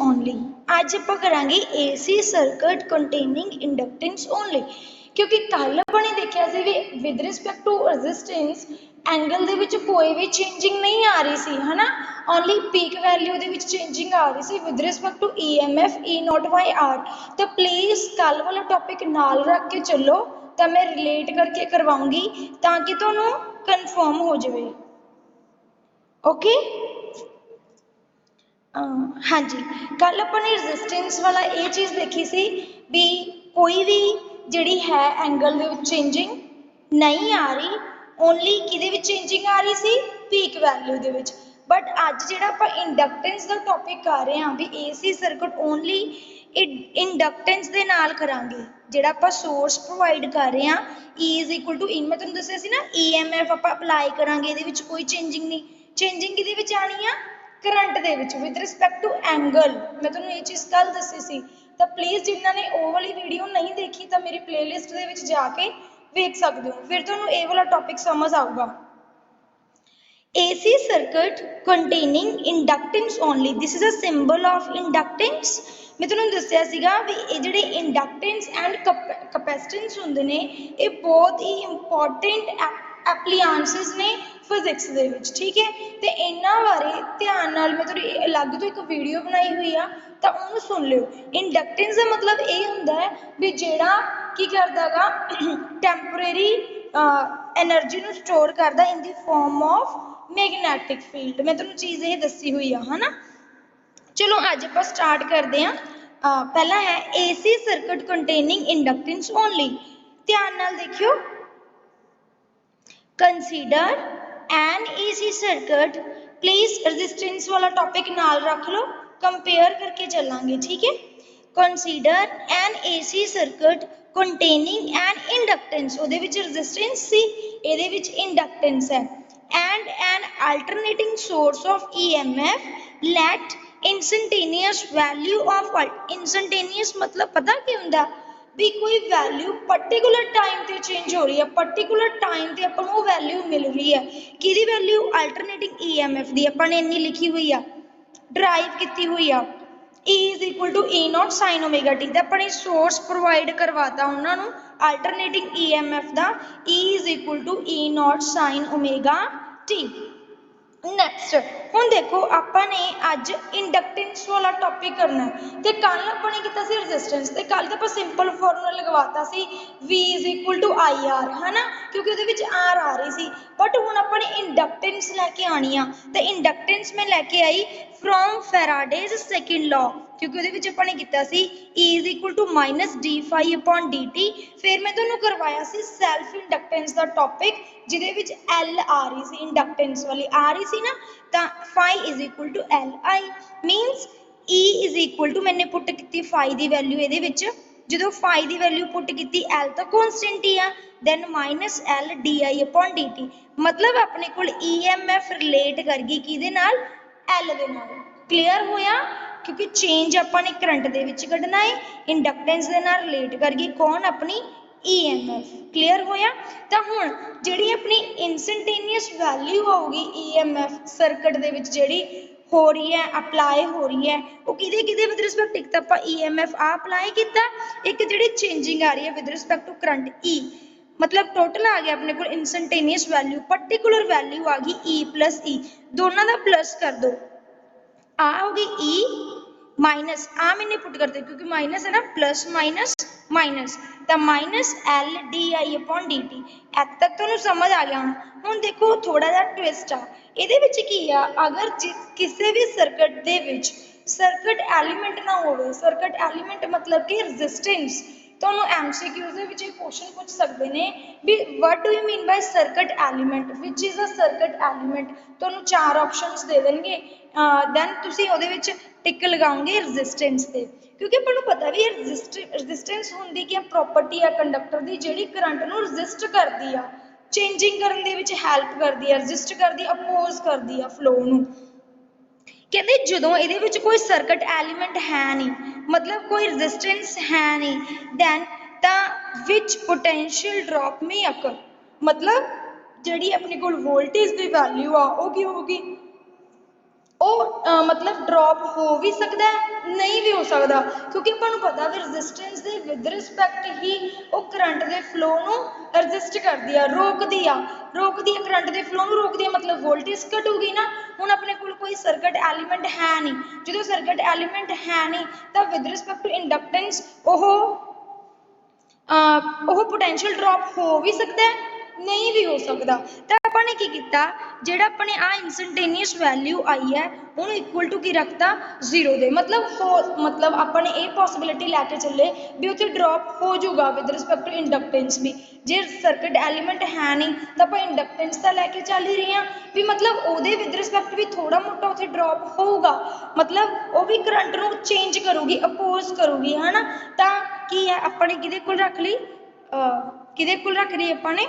Only. अज आप करांगे AC circuit containing inductance only, क्योंकि कल अपने देखा सी भी with respect to resistance angle दे विच कोई भी चेंजिंग नहीं आ रही सी, है ना। ओनली पीक वैल्यू दे विच चेंजिंग आ रही सी with respect to EMF E0/R। तो प्लीज़ कल वाला टॉपिक नाल रख के चलो, तो मैं रिलेट करके करवाऊंगी ताकि तुहानू कन्फर्म हो जाए। ओके हाँ जी, कल अपने रेजिस्टेंस वाला ये चीज़ देखी सी भी कोई भी जिहड़ी है एंगल दे विच चेंजिंग नहीं आ रही, ओनली किहदे विच चेंजिंग आ रही सी, पीक वैल्यू दे विच। बट अज जिहड़ा आपां इंडक्टेंस दा टॉपिक कर रहे हैं भी AC सर्किट ओनली इंडक्टेंस दे नाल करांगे। जिहड़ा आपां सोर्स प्रोवाइड कर रहे हैं E = इन, मैं तुहानूं दस्सिया सी ना EMF आपां अप्लाई करांगे, इहदे विच कोई चेंजिंग नहीं, चेंजिंग किहदे विच आनी आ, करंट दे विच विद रिस्पैक्ट टू एंगल। मैं तुहानूं ये चीज़ कल दस्सी सी, तो प्लीज़ जिन्हां ने वो वाली वीडियो नहीं देखी तो मेरी प्लेलिस्ट दे विच जाके वेख सकते हो, फिर तुहानूं ये वाला टॉपिक समझ आऊगा। AC circuit containing inductance only, this is a symbol of inductance। मैं तुहानूं दस्सिया सीगा भी ये जिहड़े इंडक्टेंस एंड कैपेसिटेंस हुंदे ने ये बहुत ही इंपॉर्टेंट एप्लीएंसेस ने फिजिक्स दे विच, ठीक है। तो इन्हां बारे ध्यान नाल मैं तुहानूं अलग तो एक वीडियो बनाई हुई आ, तो उहनूं सुन लिओ। इंडक्टेंस का मतलब ये हुंदा है भी जिहड़ा की करदा गा टैंपरेरी एनर्जी नूं स्टोर करदा in the form of magnetic field. मैं तुहानूं चीज़ ये दस्सी हुई है ना। चलो अज आप स्टार्ट करते हैं। पहला है AC circuit containing inductance only. ध्यान नाल देखियो, consider N AC circuit, please resistance वाला टॉपिक नाल रख लो, कंपेयर करके चलांगे, ठीक है। Consider N AC circuit containing N inductance, उहदे विच रेजिस्टेंस सी, इहदे विच इंडक्टेंस है, and an alternating source of EMF, let instantaneous value of instantaneous मतलब पता क्या हुंदा भी कोई वैल्यू पर्टिकुलर टाइम ते चेंज हो रही है, पर्टिकुलर टाइम ते अपन वो वैल्यू मिल रही है, किहदी वैल्यू, अल्टरनेटिंग EMF दी अपन ने इन्नी लिखी हुई आ, ड्राइव की हुई आ। E = E0 sin omega t, तो अपने सोर्स प्रोवाइड करवाता उन्होंने अल्टरनेटिंग EMF का E = E0 sin omega t। Next हुण देखो आपने अज इंडक्टेंस वाला टॉपिक करना है, तो कल आपने किया सी रेजिस्टेंस, तो कल तो आप सिंपल फॉर्मूला लगवाता सी V = IR, है ना, क्योंकि उहदे विच R आ रही सी। बट हुण अपने इंडक्टेंस लैके आनी आ, तो इंडक्टेंस मैं लैके आई फ्रॉम फैराडेज सेकंड लॉ, क्योंकि उहदे विच अपने किया सी E = -d∅/dt। फिर मैं तुहानूं करवाया सी सैल्फ इंडक्टेंस का टॉपिक, जिहदे विच L आ रही सी, इंडक्टेंस वाली आ रही सी ना, तो phi = Li मीनस E = मैंने पुट की phi की वैल्यू ये जो phi की वैल्यू पुट की L तो कॉन्स्टेंट ही आ, दैन -L di/dt, मतलब अपने को EMF रिलेट कर गई किहदे नाल, L दे नाल। क्लीयर होया, क्योंकि चेंज अपने करंट दे विच कढना है, इंडक्टेंस दे नाल रिलेट कर गई कौन, अपनी EMF। क्लीयर होया। तो हुण जिहड़ी अपनी इंस्टैंटेनियस वैल्यू आऊगी EMF सर्किट दे विच जिहड़ी हो रही है, अप्लाई हो रही है, वो किहदे किहदे विद रिस्पैक्ट, एक तो आपां EMF अप्लाई किया, एक जिहड़ी चेंजिंग आ रही है with respect to current E, मतलब टोटल आ गया अपने को इंस्टैंटेनियस वैल्यू, पर्टिकुलर वैल्यू आ गई E + E, दोनों का प्लस कर दो, आ होगी E माइनस आ मैंने पुट कर दिया क्योंकि माइनस है ना, प्लस माइनस माइनस, तो -L di/dt। इत्थे तक तुहानूं समझ आ गया। हुण देखो थोड़ा जिहा ट्विस्ट आ इहदे विच की आ, अगर किसी भी सर्किट दे विच सर्किट एलीमेंट ना होवे, सर्किट एलीमेंट मतलब कि रेजिस्टेंस, तुहानूं MCQs दे विच क्वेश्चन पूछ सकते हैं भी what do you mean by circuit element, which is a circuit element, तुहानूं 4 ऑप्शनस दे देंगे, दैन तुसीं उहदे विच टिक लगाओगे रेजिस्टेंस ते, क्योंकि आपको पता भी रेजिस्टेंस होंदी क्या प्रॉपर्टी है कंडक्टर की, जिहड़ी करंट नूं रेजिस्ट करती है, चेंजिंग करन दे विच हैल्प करती है, रेजिस्ट करती, अपोज करती है फ्लो नूं। कहते जदों इहदे विच कोई सर्किट एलीमेंट है नहीं, मतलब कोई रेजिस्टेंस है नहीं, then the which potential drop में अकर, मतलब जिहड़ी अपने कोल वोल्टेज की वैल्यू आ वो की होगी, मतलब ड्रॉप हो भी सकता है नहीं भी हो सकता क्योंकि अपन पता भी रजिस्टेंस के विद रिस्पैक्ट ही वो करंट के फ्लो को रजिस्ट करती है रोकती है करंट के फ्लो को रोकती है मतलब वोल्टेज घटूगी ना। हुण अपने कोई सर्किट एलीमेंट है नहीं जो सर्किट एलीमेंट है नहीं तो with respect to inductance potential drop हो भी सकता है नहीं भी हो सकता। तो अपने की किया जिहड़ा अपने आ इंस्टंटेनियस वैल्यू आई है उन्होंने इक्वल टू की रखता 0 दे मतलब अपने ये पॉसिबिलिटी लैके चले भी उत्थे ड्रॉप हो जाऊगा विद रिस्पैक्ट टू इंडक्टेंस भी जे सर्किट एलीमेंट है नहीं तो आप इंडक्टेंस तो लैके चल ही रहे हैं भी मतलब वो विद रिस्पैक्ट भी थोड़ा मोटा उत्थे ड्रॉप होगा मतलब वो भी करंट को चेंज करूगी अपोज करूगी है ना। तो की है अपने कि रख ली कि रख ली अपने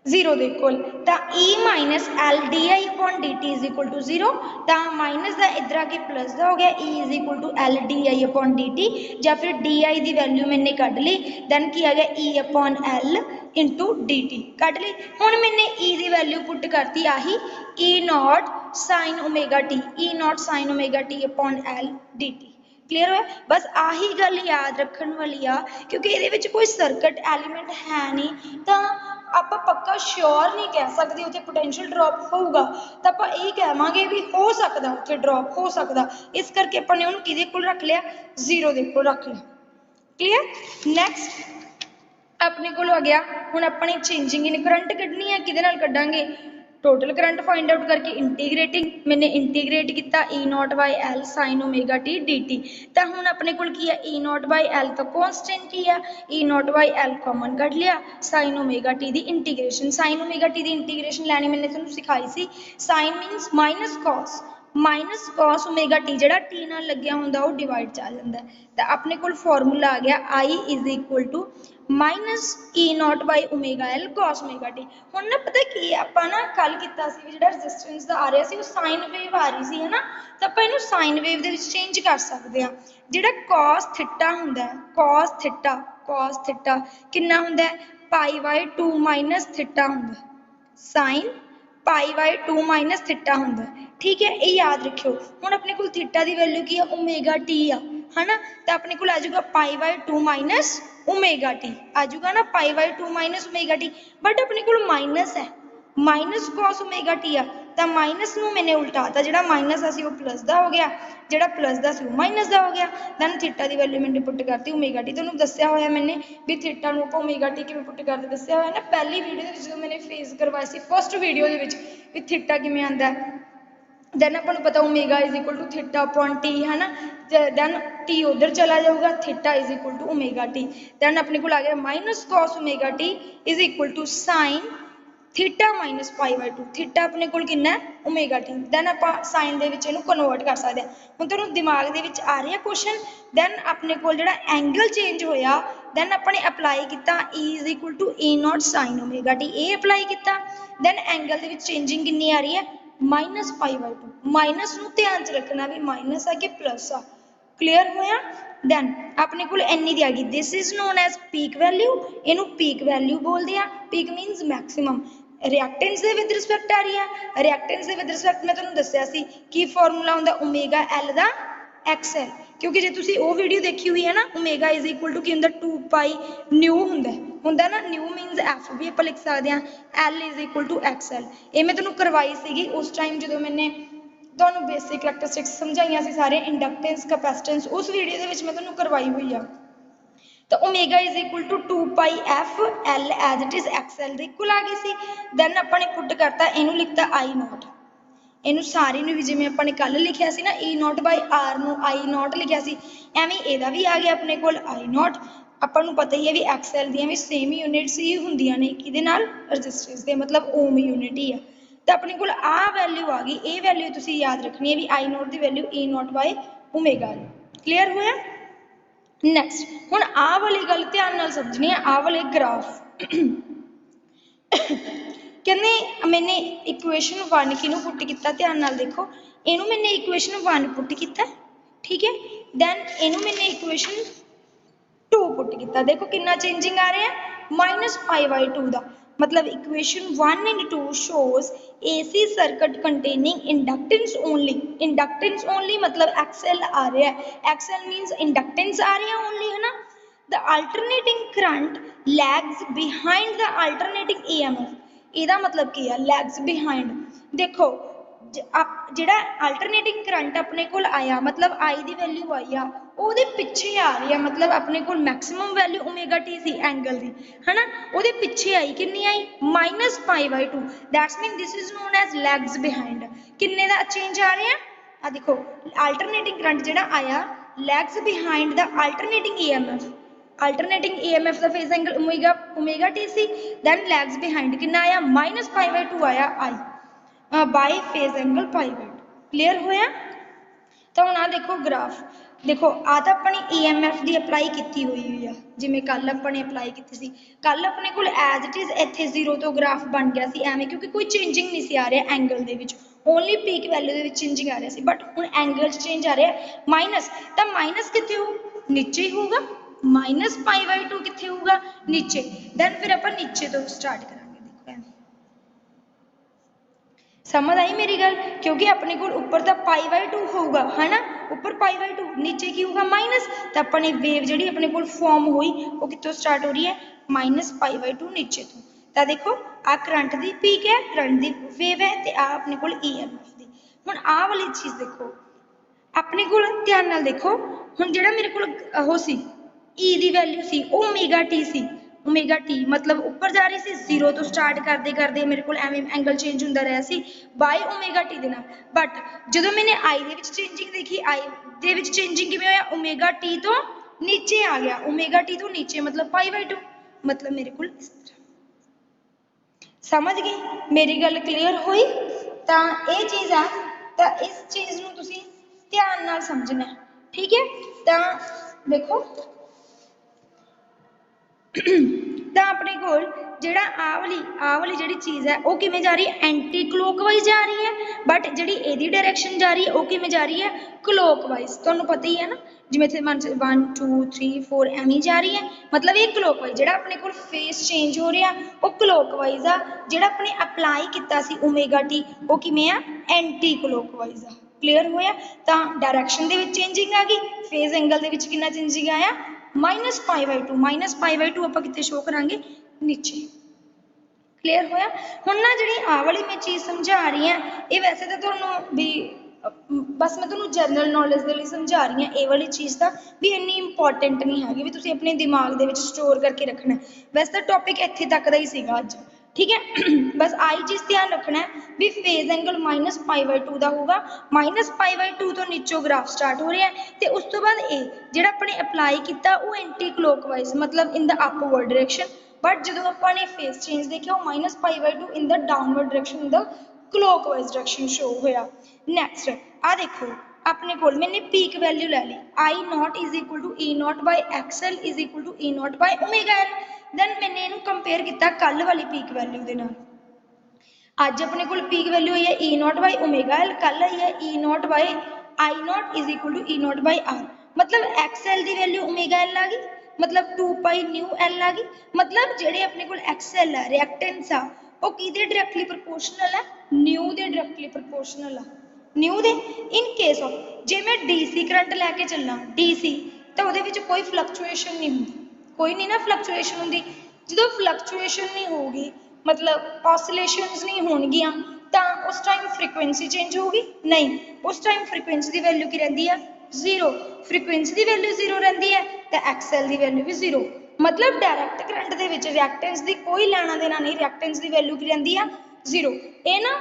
0 ਦੇ ਕੋਲ ਤਾਂ E minus L D I upon D T is equal to 0 तो माइनस का इधर आके प्लस का हो गया E is equal to L D I upon D T या फिर डी आई की वैल्यू मैंने कढ़ ली दैन की आ गया E upon L into d t कढ़ ली। हुण मैंने E की वैल्यू पुट करती आही E not sine omega t E not sine omega t upon L d t clear है। बस आही गल याद रखने वाली आ क्योंकि ये कोई सर्किट एलीमेंट है नहीं तो आप पक्का श्योर नहीं कह सकते उत्थे पोटेंशियल ड्रॉप होगा तो आप यही कहेंगे भी हो सकता उत्थे ड्रॉप हो सकता इस करके अपने उन्होंने किहदे कोल रख लिया 0 दे कोल रख लिया क्लीयर। नैक्सट अपने को आ गया हुण अपने चेंजिंग इन करंट कढ़नी है किहदे नाल कढ़ांगे टोटल करंट फाइंड आउट करके इंटीग्रेटिंग मैंने इंटीग्रेट किया E nought by L sine omega t d t तो हुण अपने को है E नॉट बाई एल तो कॉन्सटेंट ही है E nought by L common कढ़ लिया साइन ओमेगा टी की इंटीग्रेशन साइन ओमेगा टी की इंटीग्रेशन लैनी मैंने तुहानूं सिखाई सी sine means minus cos omega t जिहड़ा टी नाल लग्या हुंदा वो डिवाइड च आ जांदा है तो अपने को फॉर्मूला आ गया I is equal to minus E nought by omega L cos omega t. हुण ना पता की आपां ना कल कीता सी जिहड़ा रजिस्टेंस दा आ रहा सी वो साइन वेव आ रही सी है ना तो आपां इहनूं साइन वेव दे विच चेंज कर सकदे हां जिहड़ा कॉस थीटा हुंदा है कॉस थीटा कितना हुंदा है पाई बाई 2 माइनस थीटा हुंदा sine pi by 2 minus theta हुंदा ठीक है ये याद रखियो। हुण अपने को थीटा की वैल्यू की है ओमेगा टी है ना तो अपने को आ जाऊगा pi by 2 minus omega t आ जाऊगा ना pi by 2 minus omega t but अपने को माइनस है माइनस कॉस ओमेगा टी आ तो माइनस में मैंने उल्टाता जो माइनस आ वो प्लस का हो गया जो प्लस का वो माइनस का हो गया दैन थीटा की वैल्यू मैंने पुट करती ओमेगा टी तुहानूं दस्सिया होया मैंने भी थीटा नूं आपां ओमेगा टी किवें पुट करते दस्सिया होया ना पहली वीडियो जो मैंने फेस करवाया सी फस्ट वीडियो के भी थीटा किवें आंदा है दैन अपन पता omega is equal to theta upon t है ना दैन टी उधर चला जाऊगा theta is equal to omega t then अपने को आ गया minus cos omega t is equal to sine theta minus pi by 2 theta अपने को कितना ओमेगा टी दैन आप साइन दे विच इहनूं कन्वर्ट कर सकते हैं। हुण तुहानूं दिमाग दे विच आ रहा क्वेश्चन दैन अपने को जिहड़ा एंगल चेंज होया दैन अपने अप्लाई किया E is equal to E not sine omega T ये अप्लाई किया दैन एंगल दे विच चेंजिंग कितनी आ रही है माइनस पाई बाई 2 माइनस नूं ध्यान च रखना भी माइनस आ कि प्लस आ क्लीयर होया। दैन अपने को इन्नी दी आ गई this is known as peak value इनू पीक वैल्यू बोलते हैं पीक मीनस मैक्सिमम रिएक्टेंस दे विद रिस्पैक्ट आ रही है रिएक्टेंस दे विद रिस्पैक्ट मैं तुहानूं दस्सिया सी की फॉर्मूला हुंदा ओमेगा एल दा एक्सएल क्योंकि जे तुसीं वो वीडियो देखी हुई है ना ओमेगा इज इक्वल टू की हुंदा 2 पाई न्यू हुंदा ना न्यू मीनस एफ भी आप लिख सकते हैं L is equal to XL ये मैं तुहानूं करवाई सीगी उस टाइम जो मैंने तुहानूं बेसिक करैक्टरिस्टिक्स समझाइयां सी सारे इंडक्टेंस कैपेसिटेंस उस वीडियो दे विच मैं तुहानूं करवाई हुई है। तो omega is equal to 2 pi f L as it is XL दे इक्वल आ गई सी दैन अपने पुट करता इनू लिखता आई नॉट इनू सारी भी जिवें अपने कल लिखिया सी ना E नॉट बाई आर नू आई नॉट लिखिया सी एवें इहदा भी आ गया अपने कोल आई नॉट अपन नूं पता ही है भी एक्सएल दियां भी सेम यूनिट्स ही हुंदियां ने किहदे नाल रजिस्टेंस दे मतलब ओम यूनिट ही है तो अपने कोल आ वैल्यू आ गई ये वैल्यू तुसीं याद रखनी है भी आई नॉट की value E nought by omega clear होया। नैक्सट हुण आ वाली गल ध्यान नाल समझनी है आ वाले ग्राफ कहने मैंने इक्वेशन 1 किनू पुट किया ध्यान नाल देखो इनू मैंने इक्वेशन 1 पुट किया ठीक है दैन इनू मैंने इक्वेशन 2 पुट किया देखो कितना चेंजिंग आ रहा है माइनस पाई बाई 2 का मतलब equation 1 and 2 shows AC circuit containing inductance only. Inductance only मतलब XL आ रहा है, XL means inductance आ रही है only, है ना। The alternating current lags behind the alternating EMF. ਇਹਦਾ मतलब ਕੀ है lags behind? देखो ਜਿਹੜਾ अल्टरनेटिंग करंट अपने कोल आया मतलब आई दी वैल्यू आई आ ਉਹਦੇ ਪਿੱਛੇ ਆ ਰਹੀ ਆ मतलब अपने कोल मैक्सिमम वैल्यू ओमेगा टी सी एंगल दी, है ना। ਉਹਦੇ ਪਿੱਛੇ आई कितनी आई -π/2, that's mean this is known as lags behind. किन्ने दा चेंज आ रहा है आ देखो अल्टरनेटिंग करंट ਜਿਹੜਾ आया lags behind the alternating EMF. Alternating EMF the phase angle omega T C then lags behind कितना आया -π/2 आया I by phase angle π/2। Clear होया। तो हुण आ देखो ग्राफ, देखो आ तो अपनी EMF की अप्लाई की हुई है जिमें कल अपने अप्लाई की सी। कल अपने को एज इट इज इत्थे 0 तो ग्राफ बन गया सी एवें क्योंकि कोई चेंजिंग नहीं सी आ रहा एंगल दे विच, ओनली पीक वैल्यू दे विच चेंजिंग आ रहा सी। बट हुण एंगल चेंज आ रहा है माइनस, तो माइनस कित्थे हो नीचे ही होगा, -π/2 कित्थे होगा नीचे। दैन फिर आपां नीचे तो स्टार्ट करांगे। समझ आई मेरी गल, क्योंकि अपने को ऊपर तो π/2 होगा, है ना, ऊपर π/2 नीचे की होगा माइनस। तो अपनी वेव जी अपने को फॉर्म हुई वो कितों स्टार्ट हो रही है -π/2 नीचे तो। तो देखो आ करंट की पीक है, करंट की वेव है, तो आ अपने को EMF की। हुण आ वाली चीज़ देखो अपने को ध्यान नाल देखो, हुण जिहड़ा मेरे को वो सी ई की वैल्यू सी ओमेगा टी सी, ओमेगा टी मतलब ऊपर जा रही सी 0 तो स्टार्ट करते करते मेरे को एवं एंगल चेंज होंदा रहा सी बाय ओमेगा टी दे नाल। बट जो मैंने आई दे विच चेंजिंग देखी, आई दे विच चेंजिंग किवें होया ओमेगा टी तो नीचे आ गया, ओमेगा टी तो नीचे मतलब π/2 मतलब मेरे को इस तरह। समझ गई मेरी गल क्लीयर हुई। तो ये चीज़ आ, तो इस चीज़ नूं तुसीं ध्यान नाल समझना है, ठीक है। तो देखो तो अपने को जिहड़ा आ वाली जिहड़ी चीज़ है वो किवें जा रही है एंटी क्लोकवाइज जा रही है, बट जिहड़ी इहदी डायरैक्शन जा रही है वो किवें जा रही है क्लोकवाइज। तुहानूं पता ही है ना, जिवें इत्थे 1 2 3 4 एवें जा रही है मतलब ये क्लोकवाइज। जिहड़ा अपने को फेस चेंज हो रहा वो क्लोकवाइज आ, जिहड़ा अपने अप्लाई किया सी ओमेगा टी वो किवें आ एंटी क्लोकवाइज आ। क्लीयर होया। तो डायरैक्शन दे विच चेंजिंग आ गई, फेज एंगल दे विच कितना चेंजिंग आया -π/2, -π/2 आपां कित्थे शो करांगे नीचे। क्लीयर होया। हुण ना जिहड़ी आ वाली मैं चीज़ समझा रही हां ये वैसे तो तुहानूं भी बस मैं तुहानूं जनरल नॉलेज दे लई समझा रही हां, ये वाली चीज़ दा भी इन्नी इंपॉर्टेंट नहीं हैगी भी तुसीं अपने दिमाग दे विच स्टोर करके रखना है। वैसे तो टॉपिक इत्थे तक दा ही सीगा अज, ठीक है। बस आई चीज़ ध्यान रखना है भी फेज एंगल -π/2 का होगा, -π/2 तो नीचों ग्राफ स्टार्ट हो रहा है। तो उस तो बाद ए जिहड़ा अपने अप्लाई किया वो एंटी क्लोकवाइज मतलब in the upward direction. But जो अपने फेस चेंज देखा वो -π/2 in the downward direction in the clockwise direction show होया। नैक्सट आ देखो अपने को मैंने पीक वैल्यू ले ली I0 is equal to E0/XL is equal to E0/ω_L। Then मैंने इनू कंपेयर किया कल वाली पीक वैल्यू के नाल। अज अपने को पीक वैल्यू आई है E0/ω_L, कल आई है I0 is equal to E0/R। मतलब XL की वैल्यू ω_L आ गई, मतलब 2π/μL आ गई। मतलब जेडे अपने को XL है रिएक्टेंस आ वो किहदे डायरैक्टली प्रोपोर्शनल है न्यू दे डायरैक्टली प्रोपोर्शनल आ न्यू दे। इन केस ऑफ जे मैं DC करंट लैके चलना DC तो वो कोई फ्लक्चुएशन नहीं होंगी, कोई नहीं ना फ्लक्चुएशन होंगी। जो फ्लक्चुएशन नहीं होगी मतलब ऑसिलेशंस नहीं होणगियां तो उस टाइम फ्रीक्वेंसी चेंज होगी नहीं, उस टाइम फ्रीक्वेंसी की वैल्यू की रहिंदी है 0। फ्रीक्वेंसी की वैल्यू 0 रहिंदी है तो XL की वैल्यू भी 0। मतलब डायरैक्ट करंट दे विच रिएक्टेंस की कोई लेना देना नहीं, रिएक्टेंस की वैल्यू की रहिंदी है 0। ये ना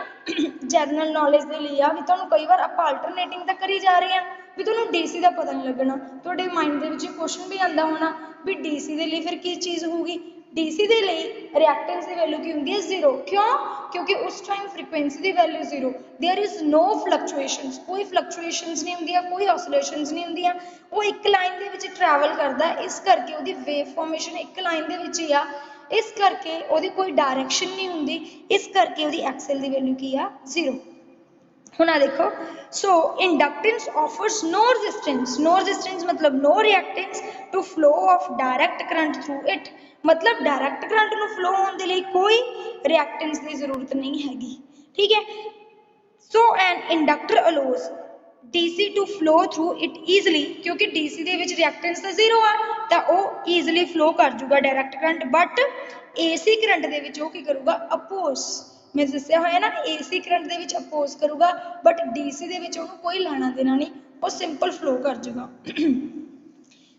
जनरल नॉलेज के लिए आ भी तुहानूं कई बार आपां अल्टरनेटिंग तो करी जा रहे हैं भी तुहानूं DC का पता नहीं लगना। तुहाडे माइंड दे विच क्वेश्चन भी आंदा होना भी DC के लिए फिर की चीज़ होगी। DC के लिए रिएक्टेंस की वैल्यू की होंगी 0। क्यों? क्योंकि उस टाइम फ्रीक्वेंसी की value 0, there is no fluctuations, कोई फ्लक्चुएशंस नहीं होंगी, कोई ऑसिलेशंस नहीं होंगी। वो एक लाइन के विच ट्रैवल करता है, इस करके उसकी वेव फॉर्मेशन एक लाइन के विच ही आ, इस करके उसकी कोई डायरैक्शन नहीं होंगी, इस करके उसकी XL की वैल्यू की आ 0। हुण आ देखो so inductance offers no resistance मतलब no reactance to flow of direct current through it मतलब डायरैक्ट करंट नूं फ्लो होने के लिए कोई रिएक्टेंस की जरूरत नहीं हैगी ठीक है so an inductor allows DC to flow through it easily क्योंकि DC दे विच रिएक्टेंस तो जीरो आ तो वह ईजली फ्लो कर जूगा direct current but AC current दे विच की करूगा अपोज मैं दस्सिया होया ना AC करंट दे विच अपोज करूगा बट DC दे विच उहनूं कोई लेना देना नहीं वो सिंपल फ्लो कर जूगा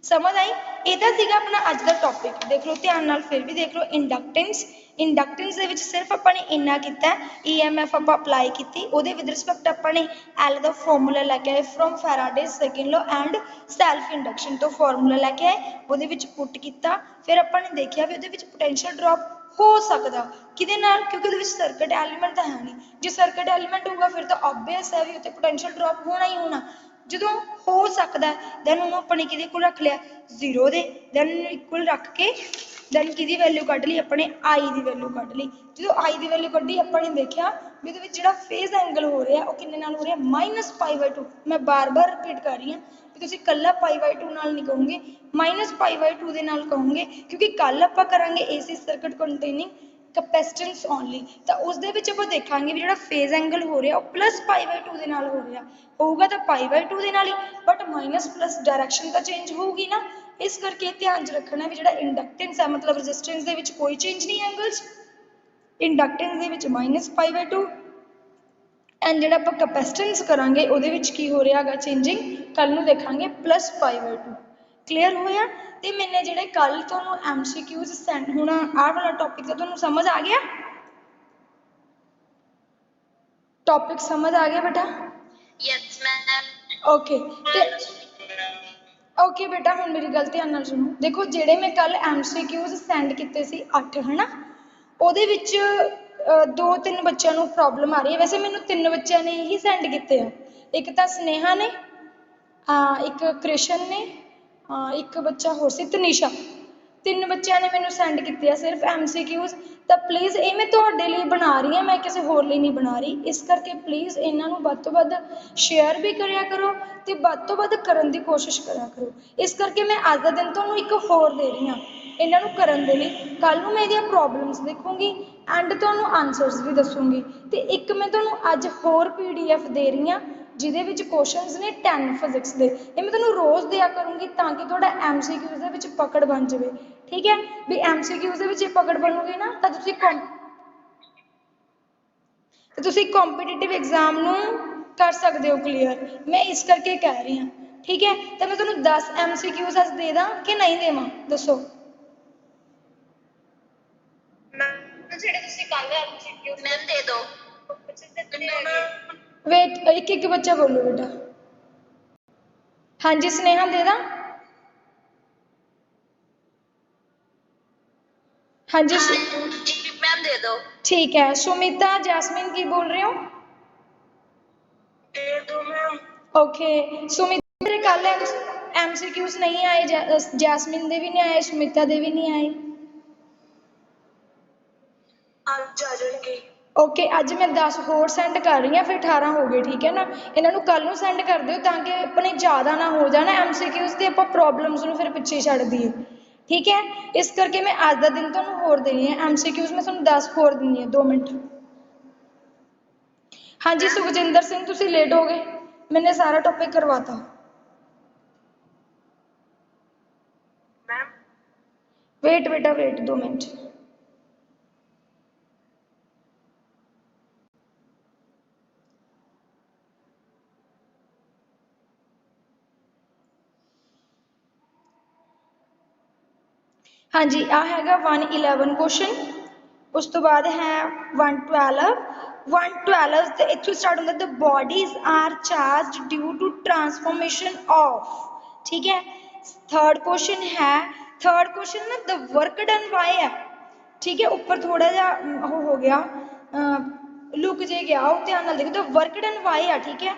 समझ आई ਇਹਦਾ ਸੀਗਾ ਆਪਣਾ ਅੱਜ ਦਾ ਟੌਪਿਕ ਦੇਖ ਲਓ ਧਿਆਨ ਨਾਲ ਫਿਰ ਵੀ ਦੇਖ ਲਓ ਇੰਡਕਟੈਂਸ ਦੇ ਵਿੱਚ ਸਿਰਫ ਆਪਾਂ ਨੇ ਇੰਨਾ ਕੀਤਾ EMF ਆਪਾਂ ਅਪਲਾਈ ਕੀਤੀ ਉਹਦੇ ਵਿਦ ਰਿਸਪੈਕਟ ਆਪਾਂ ਨੇ L ਦਾ ਫਾਰਮੂਲਾ ਲੈ ਕੇ ਆਏ from Faraday's second law and self induction ਤੋਂ ਫਾਰਮੂਲਾ ਲੈ ਕੇ ਆਏ ਉਹਦੇ ਵਿੱਚ ਪੁੱਟ ਕੀਤਾ ਫਿਰ ਆਪਾਂ ਨੇ ਦੇਖਿਆ ਵੀ ਉਹਦੇ ਵਿੱਚ ਪੋਟੈਂਸ਼ੀਅਲ ਡ੍ਰੌਪ हो सकता कि क्योंकि सर्किट एलीमेंट तो है नहीं जो सर्किट एलीमेंट होगा फिर तो ऑब्वियस है भी उत्ते पोटेंशियल ड्रॉप होना ही होना जो हो सकता है दैन उन्होंने अपने कि रख लिया जीरो दे दैन इक्वल रख के दैन कि वैल्यू कढ़ ली अपने आई की वैल्यू कढ़ ली जो आई की वैल्यू कढ़ी अपने देखा भी जो फेज एंगल हो रहा है वो किन्ने नाल हो रहा है -π/2 मैं बार बार रिपीट कर रही हूँ भी तुसीं कल्ला π/2 नाल नहीं कहूँगे -π/2 दे नाल कहूँगे क्योंकि कल आपां करांगे AC circuit containing capacitance only तो उस दे विच आपां देखांगे भी जो फेज एंगल हो रहा है +π/2 दे नाल हो रहा होगा तो π/2 दे नाल ही बट माइनस प्लस डायरैक्शन तो चेंज होगी ना इस करके ध्यान च रखना भी जो इंडक्टेंस है मतलब रेजिस्टेंस दे विच कोई चेंज नहीं एंगल्स इंडक्टेंस दे विच -π/2 एंड जो आप कैपेसिटेंस करांगे उहदे विच की हो रहा है चेंजिंग कल नूं देखांगे +π/2 क्लीयर होया ते मैंने जिहड़े कल तुहानूं MCQs सेंड हुण आ वाला टॉपिक तो तुहानूं समझ आ गया टॉपिक समझ आ गया बेटा यस मैम ओके ते ओके बेटा हुण मेरी गल ध्यान नाल सुनो देखो जिहड़े मैं कल MCQs सेंड कीते सी 8 है ना ਉਹਦੇ ਵਿੱਚ 2-3 ਬੱਚਿਆਂ ਨੂੰ ਪ੍ਰੋਬਲਮ ਆ ਰਹੀ ਹੈ ਵੈਸੇ ਮੈਨੂੰ 3 ਬੱਚਿਆਂ ਨੇ ਹੀ ਸੈਂਡ ਕੀਤੇ ਆ ਇੱਕ ਤਾਂ ਸਨੇਹਾ ਨੇ ਇੱਕ ਕ੍ਰਿਸ਼ਨ ਨੇ ਇੱਕ ਬੱਚਾ ਹੋਰ ਸੀ ਤਨੀਸ਼ਾ 3 ਬੱਚਿਆਂ ਨੇ ਮੈਨੂੰ ਸੈਂਡ ਕੀਤੇ ਆ ਸਿਰਫ MCQs ਤਾਂ ਪਲੀਜ਼ ਇਹ ਮੈਂ ਤੁਹਾਡੇ ਲਈ ਬਣਾ ਰਹੀ ਹਾਂ ਮੈਂ ਕਿਸੇ ਹੋਰ ਲਈ ਨਹੀਂ ਬਣਾ ਰਹੀ ਇਸ ਕਰਕੇ ਪਲੀਜ਼ ਇਹਨਾਂ ਨੂੰ ਵੱਧ ਤੋਂ ਵੱਧ ਸ਼ੇਅਰ ਵੀ ਕਰਿਆ ਕਰੋ ਤੇ ਵੱਧ ਤੋਂ ਵੱਧ ਕਰਨ ਦੀ ਕੋਸ਼ਿਸ਼ ਕਰਿਆ ਕਰੋ ਇਸ ਕਰਕੇ ਮੈਂ ਅੱਜ ਦਾ ਦਿਨ ਤੁਹਾਨੂੰ ਇੱਕ ਹੋਰ ਦੇ ਰਹੀ ਹਾਂ ਇਹਨਾਂ ਨੂੰ ਕਰਨ ਦੇ ਲਈ ਕੱਲ ਨੂੰ ਮੈਂ ਇਹਦੀਆਂ ਪ੍ਰੋਬਲਮਸ ਦੇਖੂੰਗੀ ਐਂਡ ਤੁਹਾਨੂੰ ਆਨਸਰਸ ਵੀ ਦੱਸੂੰਗੀ ਤੇ ਇੱਕ ਮੈਂ ਤੁਹਾਨੂੰ ਅੱਜ ਹੋਰ PDF ਦੇ ਰਹੀ ਹਾਂ ਜਿਹਦੇ ਵਿੱਚ ਕੁਐਸਚਨਸ ਨੇ 10 ਫਿਜ਼ਿਕਸ ਦੇ ਇਹ ਮੈਂ ਤੁਹਾਨੂੰ ਰੋਜ਼ ਦਿਆ ਕਰੂੰਗੀ ਤਾਂ ਕਿ ਤੁਹਾਡਾ MCQs ਦੇ ਵਿੱਚ ਪਕੜ ਬਣ ਜਾਵੇ ਠੀਕ ਹੈ ਵੀ MCQs ਦੇ ਵਿੱਚ ਪਕੜ ਬਣੂਗੀ ਨਾ ਤਾਂ ਤੁਸੀਂ ਕੰਪੀਟੀਟਿਵ ਐਗਜ਼ਾਮ ਨੂੰ ਕਰ ਸਕਦੇ ਹੋ ਕਲੀਅਰ ਮੈਂ ਇਸ ਕਰਕੇ ਕਹਿ ਰਹੀ ਹਾਂ ਠੀਕ ਹੈ ਤਾਂ ਮੈਂ ਤੁਹਾਨੂੰ 10 MCQs ਅੱਜ ਦੇ ਦਾਂ ਕਿ ਨਹੀਂ ਦੇਵਾਂ ਦੱਸੋ ਜਿਹੜੇ ਤੁਸੀਂ ਕੱਲ MCQs ਮੈਮ ਦੇ ਦਿਓ वेट एक बच्चा बोलो बेटा हाँ जी स्नेहा दे दा हाँ जी मैम दे दो ठीक है सुमिता जैस्मिन की बोल रहे हो दे दो मैम ओके सुमिता मेरे कल MCQs नहीं आए जैस्मिन दे भी नहीं आए सुमिता दे भी नहीं आए आज आ जाएंगे ओके अज मैं 10 होर सेंड कर रही हूँ फिर 18 हो गए ठीक है ना इन्हों कल नूं सेंड कर दिओ ताकि अपने ज़्यादा ना हो जाए MCQs ते आपां प्रॉब्लम्स नूं फिर पिछे छड्ड दईए ठीक है इस करके मैं अज का दिन तुहानूं होर देनी है MCQs मैं तुहानूं 10 होर दिंदी हां 2 मिनट हाँ जी सुखजिंदर सिंह तुसीं लेट हो गए मैंने सारा टॉपिक करवाता वेट बेटा वेट 2 मिनट हाँ जी आ हैगा 111 क्वेश्चन उस तो बाद है 112 इत्थों स्टार्ट होंदा the bodies are charged due to transformation of ठीक है थर्ड क्वेश्चन ना द वर्क डन बाय है ठीक है ऊपर थोड़ा जा हो गया लुक जे गया ध्यान नाल देखो द वर्क डन बाय है ठीक है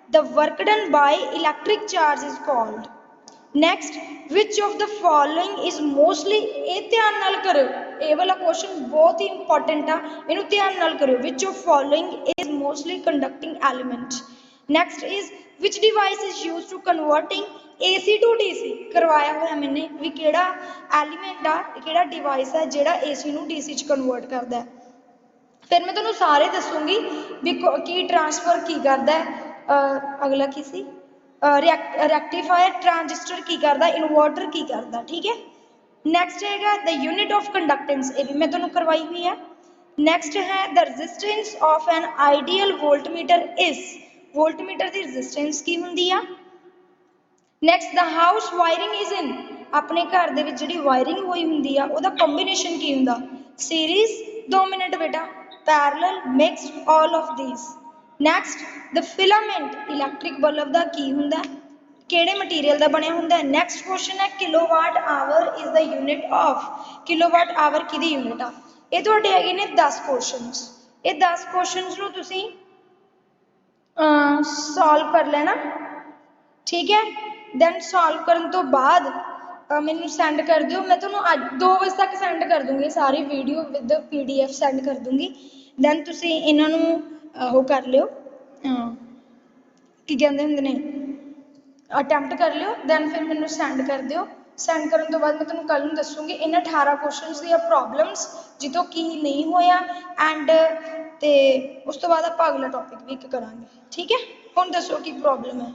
the work done bye electric charge is called next which of the following is mostly, ਇਹ ਧਿਆਨ ਨਾਲ ਕਰਿਓ, ਇਹ ਵਾਲਾ ਕੁਐਸਚਨ ਬਹੁਤ ਹੀ ਇੰਪੋਰਟੈਂਟ ਆ, ਇਹਨੂੰ ਧਿਆਨ ਨਾਲ ਕਰਿਓ। Which of following is mostly conducting element. Next is which device is used to converting AC to DC, ਕਰਵਾਇਆ ਹੋਇਆ ਮੈਨੇ ਵੀ ਕਿਹੜਾ ਐਲੀਮੈਂਟ ਆ, ਕਿਹੜਾ ਡਿਵਾਈਸ ਹੈ ਜਿਹੜਾ AC ਨੂੰ DC 'ਚ ਕਨਵਰਟ ਕਰਦਾ ਹੈ। ਫਿਰ ਮੈਂ ਤੁਹਾਨੂੰ ਸਾਰੇ ਦੱਸੂਗੀ ਵੀ ਕੀ ਟਰਾਂਸਫਰ ਕੀ ਕਰਦਾ ਹੈ। ਅਗਲਾ ਕੀ ਸੀ, ਰੈਕਟੀਫਾਇਰ, ਟਰਾਂजिस्टर ਕੀ ਕਰਦਾ, ਇਨਵਰਟਰ ਕੀ ਕਰਦਾ, ਠੀਕ ਹੈ। ਨੈਕਸਟ ਹੈਗਾ ਦ ਯੂਨਿਟ ਆਫ ਕੰਡਕਟੈਂਸ, ਇਹ ਵੀ ਮੈਂ ਤੁਹਾਨੂੰ ਕਰਵਾਈ ਹੋਈ ਹੈ। ਨੈਕਸਟ ਹੈ the resistance of an ideal voltmeter is, voltmeter ਦੀ ਰੈਜ਼ਿਸਟੈਂਸ ਕੀ ਹੁੰਦੀ ਆ। Next the house wiring is in, ਆਪਣੇ ਘਰ ਦੇ ਵਿੱਚ ਜਿਹੜੀ ਵਾਇਰਿੰਗ ਹੋਈ ਹੁੰਦੀ ਆ ਉਹਦਾ ਕੰਬੀਨੇਸ਼ਨ ਕੀ ਹੁੰਦਾ, ਸੀਰੀਜ਼, 2 ਮਿੰਟ ਬੇਟਾ, parallel, mixed, all of these. Next the filament, electric bulb ਦਾ ਕੀ ਹੁੰਦਾ, ਕਿਹੜੇ ਮਟੀਰੀਅਲ ਦਾ ਬਣਿਆ ਹੁੰਦਾ। ਨੈਕਸਟ ਕੁਐਸਚਨ ਹੈ kilowatt hour is the unit of, kilowatt hour ਕਿਹਦੀ ਯੂਨਿਟ ਆ। ਇਹ ਤੁਹਾਡੇ ਹੈਗੇ ਨੇ 10 ਕੁਐਸਚਨਸ, ਇਹ 10 ਕੁਐਸਚਨਸ ਨੂੰ ਤੁਸੀਂ ਸੋਲਵ ਕਰ ਲੈਣਾ, ਠੀਕ ਹੈ। ਦੈਨ ਸੋਲਵ ਕਰਨ ਤੋਂ ਬਾਅਦ ਮੈਨੂੰ ਸੈਂਡ ਕਰ ਦਿਓ, ਮੈਂ ਤੁਹਾਨੂੰ ਅੱਜ 2 ਵਜੇ ਤੱਕ ਸੈਂਡ ਕਰ ਦੂੰਗੀ ਸਾਰੀ ਵੀਡੀਓ ਵਿਦ PDF ਸੈਂਡ ਕਰ ਦੂੰਗੀ। ਦੈਨ ਤੁਸੀਂ ਇਹਨਾਂ ਨੂੰ ਉਹ ਕਰ ਲਿਓ, ਕੀ ਕਹਿੰਦੇ ਹੁੰਦੇ ਨੇ, ਅਟੈਂਪਟ ਕਰ ਲਿਓ। ਦੈਨ ਫਿਰ ਮੈਨੂੰ ਸੈਂਡ ਕਰ ਦਿਓ, ਸੈਂਡ ਕਰਨ ਤੋਂ ਬਾਅਦ ਮੈਂ ਤੁਹਾਨੂੰ ਕੱਲ ਨੂੰ ਦੱਸੂਗੀ ਇਹਨਾਂ 18 ਕੁਐਸਚਨਸ ਦੀਆਂ ਪ੍ਰੋਬਲਮਸ ਜਿੱਥੋਂ ਕੀ ਨਹੀਂ ਹੋਇਆ ਐਂਡ ਤੇ ਉਸ ਤੋਂ ਬਾਅਦ ਆਪਾਂ ਅਗਲਾ ਟੌਪਿਕ ਵੀ ਇੱਕ ਕਰਾਂਗੇ, ਠੀਕ ਹੈ। ਹੁਣ ਦੱਸੋ ਕੀ ਪ੍ਰੋਬਲਮ ਹੈ।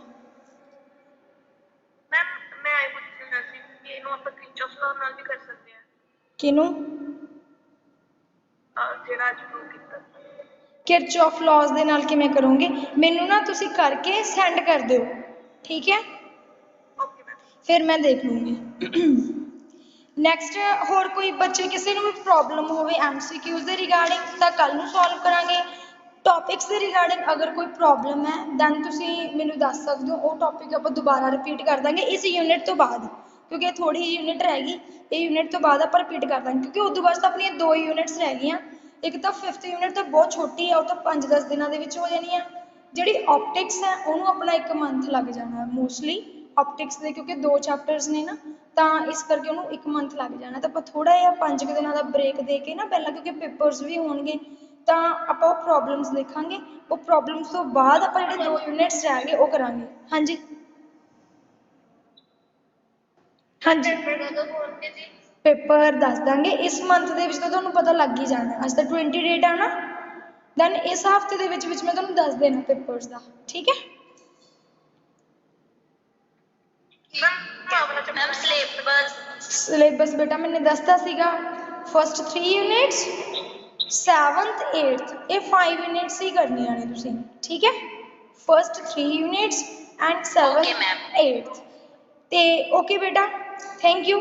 ਮੈਂ ਆਈ ਪੁੱਛਣਾ ਸੀ ਕਿ ਇਹਨੂੰ ਆਪਾਂ ਕਿਰਚੌਫ ਲਾਅ ਨਾਲ ਵੀ ਕਰ ਸਕਦੇ ਹਾਂ। ਕਿਹਨੂੰ, ਜਿਹੜਾ ਅੱਜ ਪ੍ਰੂਵ ਕੀਤਾ, ਕਿਰਚੌਫ ਲਾਜ਼ ਦੇ ਨਾਲ ਕਿਵੇਂ ਕਰੋਗੇ, ਮੈਨੂੰ ਨਾ ਤੁਸੀਂ ਕਰਕੇ ਸੈਂਡ ਕਰ ਦਿਓ, ਠੀਕ ਹੈ, ਓਕੇ ਮੈਮ। ਫਿਰ ਮੈਂ ਦੇਖ ਲੂੰਗੀ। ਨੈਕਸਟ ਹੋਰ ਕੋਈ ਬੱਚੇ ਕਿਸੇ ਨੂੰ ਵੀ ਪ੍ਰੋਬਲਮ ਹੋਵੇ MCQs ਦੇ ਰਿਗਾਰਡਿੰਗ ਤਾਂ ਕੱਲ ਨੂੰ ਸੋਲਵ ਕਰਾਂਗੇ। ਟੌਪਿਕਸ ਦੇ ਰਿਗਾਰਡਿੰਗ ਅਗਰ ਕੋਈ ਪ੍ਰੋਬਲਮ ਹੈ ਦੈਨ ਤੁਸੀਂ ਮੈਨੂੰ ਦੱਸ ਸਕਦੇ ਹੋ, ਉਹ ਟੌਪਿਕ ਆਪਾਂ ਦੁਬਾਰਾ ਰਿਪੀਟ ਕਰ ਦਾਂਗੇ ਇਸ ਯੂਨਿਟ ਤੋਂ ਬਾਅਦ, ਕਿਉਂਕਿ ਇਹ ਥੋੜੀ ਜਿਹੀ ਯੂਨਿਟ ਰਹਿ ਗਈ, ਇਹ ਯੂਨਿਟ ਤੋਂ ਬਾਅਦ ਆਪਾਂ ਰਿਪੀਟ ਕਰ ਦਾਂਗੇ, ਕਿਉਂਕਿ ਉਦੋਂ ਬਾਅਦ ਤਾਂ ਆਪਣੀਆਂ 2 ਯੂਨਿਟਸ ਰਹਿ ਗਈਆਂ। ਇੱਕ ਤਾਂ 5th ਯੂਨਿਟ ਤਾਂ ਬਹੁਤ ਛੋਟੀ ਆ, ਉਹ ਤਾਂ 5-10 ਦਿਨਾਂ ਦੇ ਵਿੱਚ ਹੋ ਜਾਣੀ ਆ। ਜਿਹੜੀ ਆਪਟਿਕਸ ਹੈ ਉਹਨੂੰ ਆਪਣਾ 1 ਮੰਥ ਲੱਗ ਜਾਣਾ ਮੋਸਟਲੀ, ਆਪਟਿਕਸ ਦੇ ਕਿਉਂਕਿ 2 ਚੈਪਟਰਸ ਨੇ ਨਾ, ਤਾਂ ਇਸ ਕਰਕੇ ਉਹਨੂੰ 1 ਮੰਥ ਲੱਗ ਜਾਣਾ। ਤਾਂ ਆਪਾਂ ਥੋੜਾ ਜਿਹਾ 5 ਦਿਨਾਂ ਦਾ ਬ੍ਰੇਕ ਦੇ ਕੇ ਨਾ ਪਹਿਲਾਂ, ਕਿਉਂਕਿ ਪੇਪਰਸ ਵੀ ਹੋਣਗੇ, ਤਾਂ ਆਪਾਂ ਉਹ ਪ੍ਰੋਬਲਮਸ ਦੇਖਾਂਗੇ। ਉਹ ਪ੍ਰੋਬਲਮਸ ਤੋਂ ਬਾਅਦ ਆਪਾਂ ਜਿਹੜੇ 2 ਯੂਨਿਟਸ ਰਹਿ ਗਏ ਉਹ ਕਰਾਂਗੇ। ਹਾਂਜੀ ਹਾਂਜੀ, ਪੇਪਰ ਦੱਸ ਦਾਂਗੇ ਇਸ ਮੰਥ ਦੇ ਵਿੱਚ, ਤਾਂ ਤੁਹਾਨੂੰ ਪਤਾ ਲੱਗ ਹੀ ਜਾਣਾ। ਅੱਜ ਤਾਂ 20 ਡੇਟ ਆ ਨਾ, ਦੈਨ ਇਸ ਹਫਤੇ ਦੇ ਵਿੱਚ ਮੈਂ ਤੁਹਾਨੂੰ ਦੱਸ ਦੇਣਾ ਪੇਪਰਸ ਦਾ, ਠੀਕ ਹੈ। ਮੈਮ ਸਿਲੇਬਸ ਬੇਟਾ ਮੈंने ਦੱਸਤਾ ਸੀਗਾ, ਫਸਟ 3 ਯੂਨਿਟਸ, 7th 8th ਇਹ 5 ਯੂਨਿਟਸ ਹੀ ਕਰਨੀਆਂ ਨੇ ਤੁਸੀਂ, ਠੀਕ ਹੈ। First 3 units and 7th 8th ਤੇ ਓਕੇ ਬੇਟਾ, ਥੈਂਕ ਯੂ।